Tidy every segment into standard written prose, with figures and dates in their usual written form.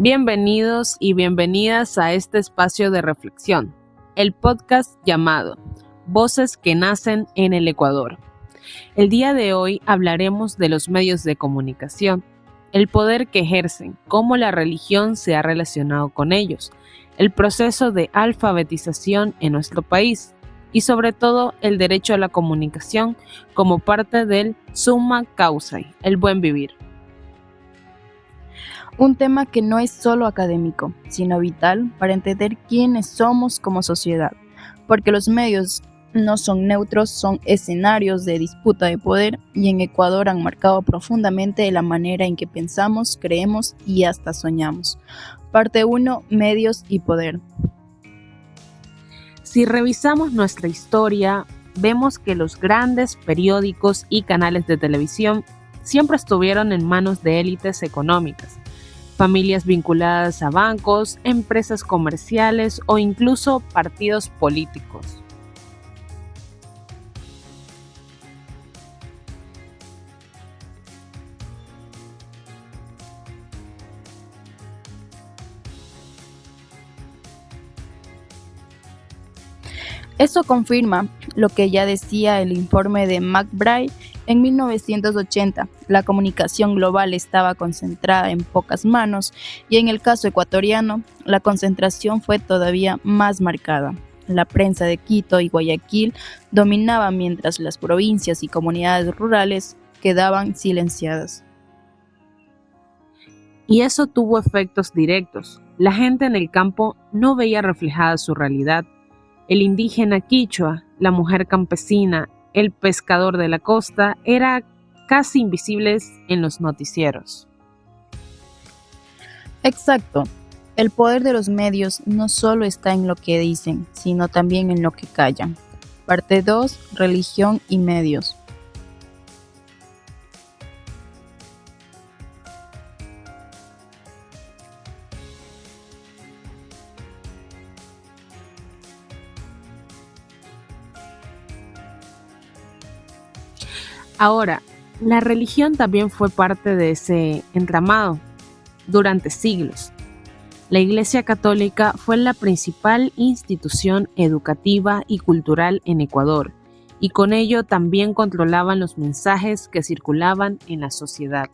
Bienvenidos y bienvenidas a este espacio de reflexión, el podcast llamado Voces que nacen en el Ecuador. El día de hoy hablaremos de los medios de comunicación, el poder que ejercen, cómo la religión se ha relacionado con ellos, el proceso de alfabetización en nuestro país y sobre todo el derecho a la comunicación como parte del summa causae, el buen vivir. Un tema que no es solo académico, sino vital para entender quiénes somos como sociedad, porque los medios no son neutros, son escenarios de disputa de poder y en Ecuador han marcado profundamente la manera en que pensamos, creemos y hasta soñamos. Parte 1. Medios y poder. Si revisamos nuestra historia, vemos que los grandes periódicos y canales de televisión siempre estuvieron en manos de élites económicas, familias vinculadas a bancos, empresas comerciales o incluso partidos políticos. Eso confirma lo que ya decía el informe de McBride en 1980. La comunicación global estaba concentrada en pocas manos y en el caso ecuatoriano, la concentración fue todavía más marcada. La prensa de Quito y Guayaquil dominaba mientras las provincias y comunidades rurales quedaban silenciadas. Y eso tuvo efectos directos. La gente en el campo no veía reflejada su realidad. El indígena quichua, la mujer campesina, el pescador de la costa eran casi invisibles en los noticieros. Exacto. El poder de los medios no solo está en lo que dicen, sino también en lo que callan. Parte 2. Religión y medios. Ahora, la religión también fue parte de ese entramado durante siglos. La Iglesia Católica fue la principal institución educativa y cultural en Ecuador, y con ello también controlaban los mensajes que circulaban en la sociedad.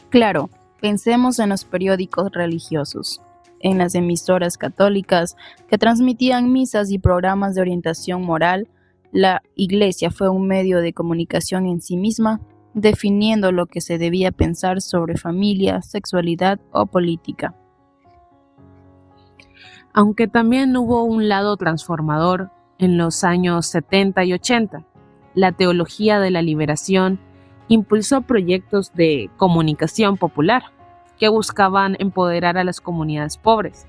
Claro, pensemos en los periódicos religiosos, en las emisoras católicas que transmitían misas y programas de orientación moral. La Iglesia fue un medio de comunicación en sí misma, definiendo lo que se debía pensar sobre familia, sexualidad o política. Aunque también hubo un lado transformador en los años 70 y 80, la teología de la liberación impulsó proyectos de comunicación popular que buscaban empoderar a las comunidades pobres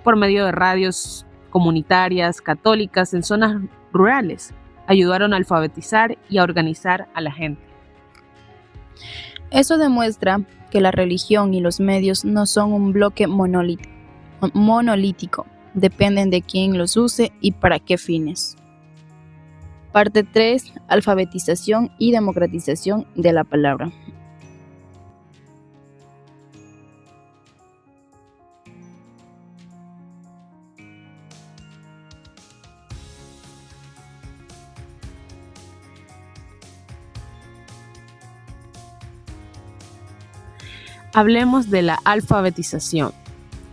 por medio de radios comunitarias católicas en zonas rurales. Ayudaron a alfabetizar y a organizar a la gente. Eso demuestra que la religión y los medios no son un bloque monolítico, dependen de quién los use y para qué fines. Parte 3. Alfabetización y democratización de la palabra. Hablemos de la alfabetización.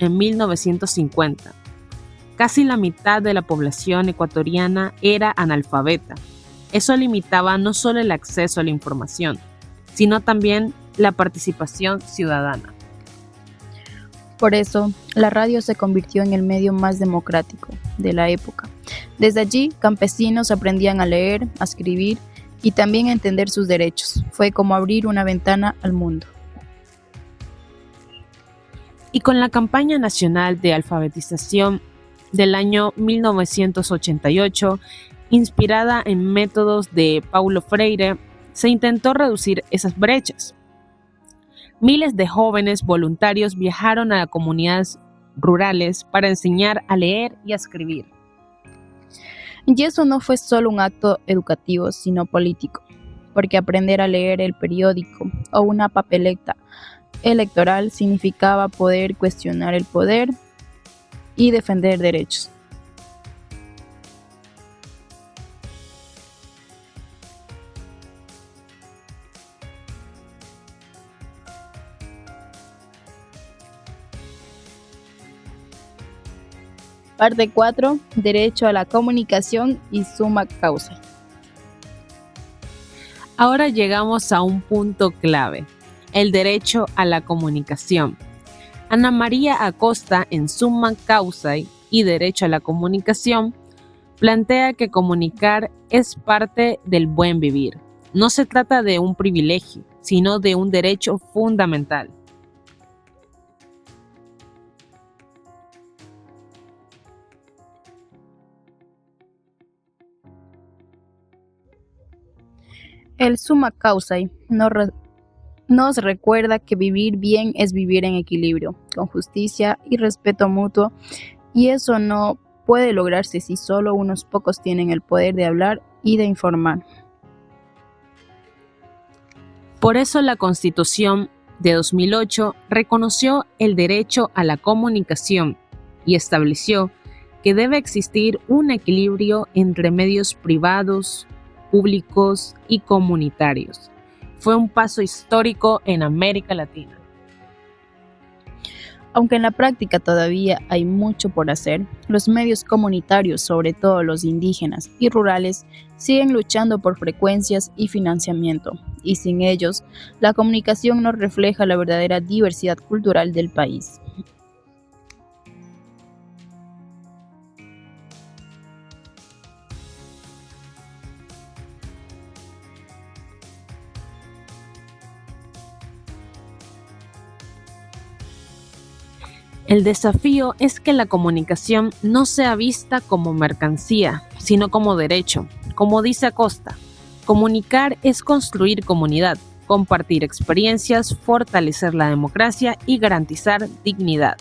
En 1950, casi la mitad de la población ecuatoriana era analfabeta. Eso limitaba no solo el acceso a la información, sino también la participación ciudadana. Por eso, la radio se convirtió en el medio más democrático de la época. Desde allí, campesinos aprendían a leer, a escribir y también a entender sus derechos. Fue como abrir una ventana al mundo. Y con la campaña nacional de alfabetización del año 1988, inspirada en métodos de Paulo Freire, se intentó reducir esas brechas. Miles de jóvenes voluntarios viajaron a comunidades rurales para enseñar a leer y a escribir. Y eso no fue solo un acto educativo, sino político, porque aprender a leer el periódico o una papeleta electoral significaba poder cuestionar el poder y defender derechos. Parte 4. Derecho a la comunicación y summa causa. Ahora llegamos a un punto clave, el derecho a la comunicación. Ana María Acosta, en Summa Causae y Derecho a la Comunicación, plantea que comunicar es parte del buen vivir. No se trata de un privilegio, sino de un derecho fundamental. El summa causae nos recuerda que vivir bien es vivir en equilibrio, con justicia y respeto mutuo, y eso no puede lograrse si solo unos pocos tienen el poder de hablar y de informar. Por eso la Constitución de 2008 reconoció el derecho a la comunicación y estableció que debe existir un equilibrio entre medios privados, públicos y comunitarios. Fue un paso histórico en América Latina. Aunque en la práctica todavía hay mucho por hacer, los medios comunitarios, sobre todo los indígenas y rurales, siguen luchando por frecuencias y financiamiento, y sin ellos, la comunicación no refleja la verdadera diversidad cultural del país. El desafío es que la comunicación no sea vista como mercancía, sino como derecho. Como dice Acosta, comunicar es construir comunidad, compartir experiencias, fortalecer la democracia y garantizar dignidad.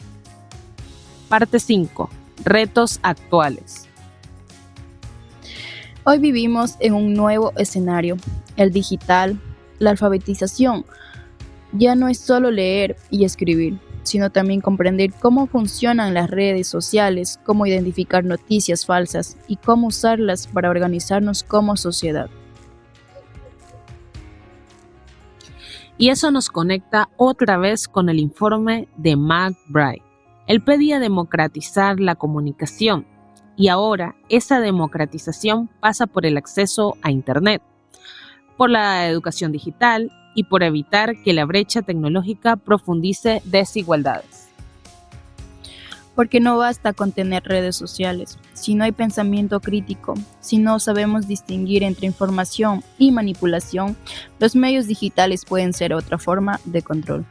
Parte 5. Retos actuales. Hoy vivimos en un nuevo escenario, el digital, la alfabetización. Ya no es solo leer y escribir, sino también comprender cómo funcionan las redes sociales, cómo identificar noticias falsas y cómo usarlas para organizarnos como sociedad. Y eso nos conecta otra vez con el informe de McBride. Él pedía democratizar la comunicación y ahora esa democratización pasa por el acceso a Internet, por la educación digital y por evitar que la brecha tecnológica profundice desigualdades. Porque no basta con tener redes sociales, si no hay pensamiento crítico, si no sabemos distinguir entre información y manipulación, los medios digitales pueden ser otra forma de control.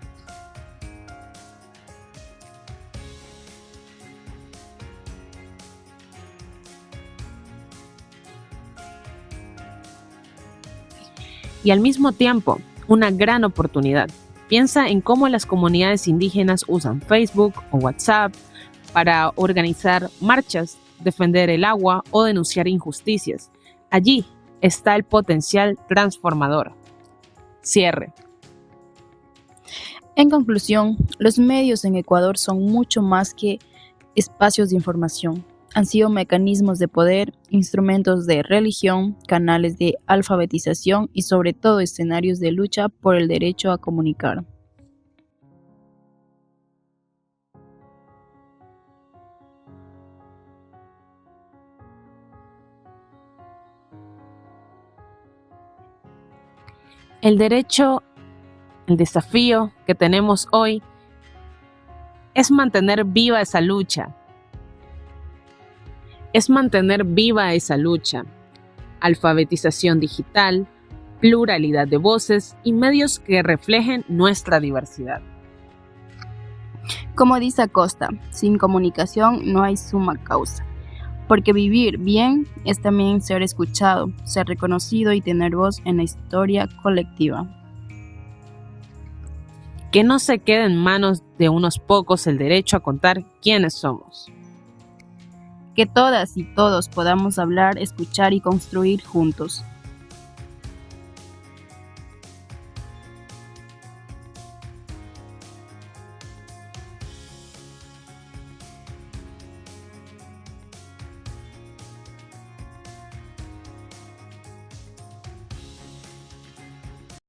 Y al mismo tiempo, una gran oportunidad. Piensa en cómo las comunidades indígenas usan Facebook o WhatsApp para organizar marchas, defender el agua o denunciar injusticias. Allí está el potencial transformador. Cierre. En conclusión, los medios en Ecuador son mucho más que espacios de información. Han sido mecanismos de poder, instrumentos de religión, canales de alfabetización y sobre todo escenarios de lucha por el derecho a comunicar. El desafío que tenemos hoy es mantener viva esa lucha. Alfabetización digital, pluralidad de voces y medios que reflejen nuestra diversidad. Como dice Acosta, sin comunicación no hay summa causa, porque vivir bien es también ser escuchado, ser reconocido y tener voz en la historia colectiva. Que no se quede en manos de unos pocos el derecho a contar quiénes somos. Que todas y todos podamos hablar, escuchar y construir juntos.